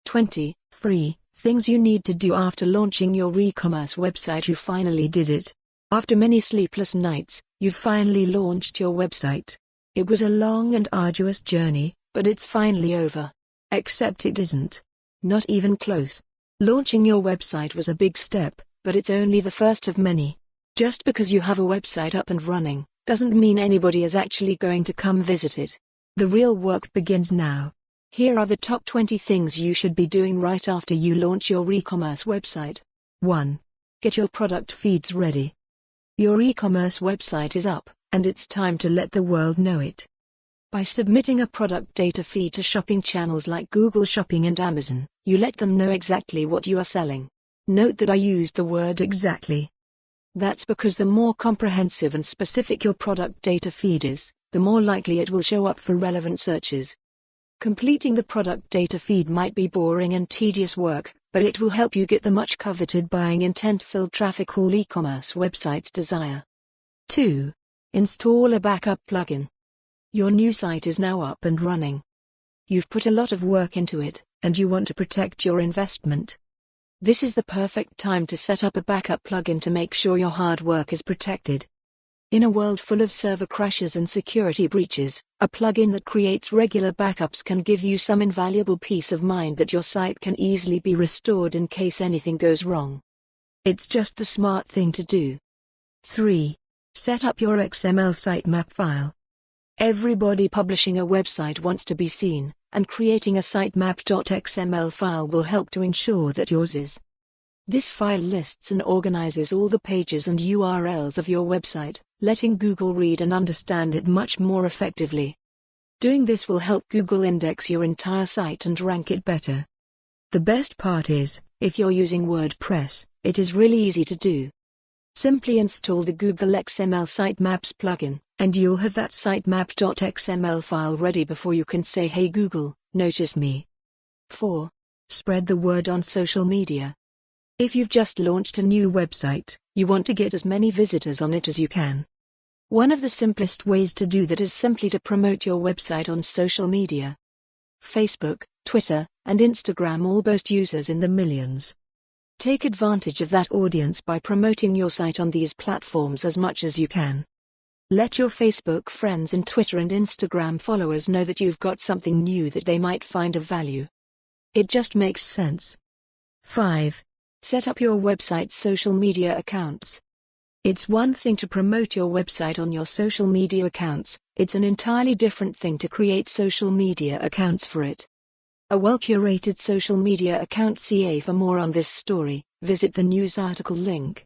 20. Free things you need to do after launching your e-commerce website. You finally did it. After many sleepless nights, you've finally launched your website. It was a long and arduous journey, but it's finally over. Except it isn't. Not even close. Launching your website was a big step, but it's only the first of many. Just because you have a website up and running, doesn't mean anybody is actually going to come visit it. The real work begins now. Here are the top 20 things you should be doing right after you launch your e-commerce website. 1. Get your product feeds ready. Your e-commerce website is up, and it's time to let the world know it. By submitting a product data feed to shopping channels like Google Shopping and Amazon, you let them know exactly what you are selling. Note that I used the word exactly. That's because the more comprehensive and specific your product data feed is, the more likely it will show up for relevant searches. Completing the product data feed might be boring and tedious work, but it will help you get the much coveted buying intent-filled traffic all e-commerce websites desire. 2. Install a backup plugin. Your new site is now up and running. You've put a lot of work into it, and you want to protect your investment. This is the perfect time to set up a backup plugin to make sure your hard work is protected. In a world full of server crashes and security breaches, a plugin that creates regular backups can give you some invaluable peace of mind that your site can easily be restored in case anything goes wrong. It's just the smart thing to do. 3. Set up your XML sitemap file. Everybody publishing a website wants to be seen, and creating a sitemap.xml file will help to ensure that yours is. This file lists and organizes all the pages and URLs of your website, letting Google read and understand it much more effectively. Doing this will help Google index your entire site and rank it better. The best part is, if you're using WordPress, it is really easy to do. Simply install the Google XML Sitemaps plugin, and you'll have that sitemap.xml file ready before you can say, "Hey Google, notice me." 4. Spread the word on social media. If you've just launched a new website, you want to get as many visitors on it as you can. One of the simplest ways to do that is simply to promote your website on social media. Facebook, Twitter, and Instagram all boast users in the millions. Take advantage of that audience by promoting your site on these platforms as much as you can. Let your Facebook friends and Twitter and Instagram followers know that you've got something new that they might find of value. It just makes sense. 5. Set up your website's social media accounts. It's one thing to promote your website on your social media accounts, it's an entirely different thing to create social media accounts for it. A well-curated social media account. For more on this story, visit the news article link.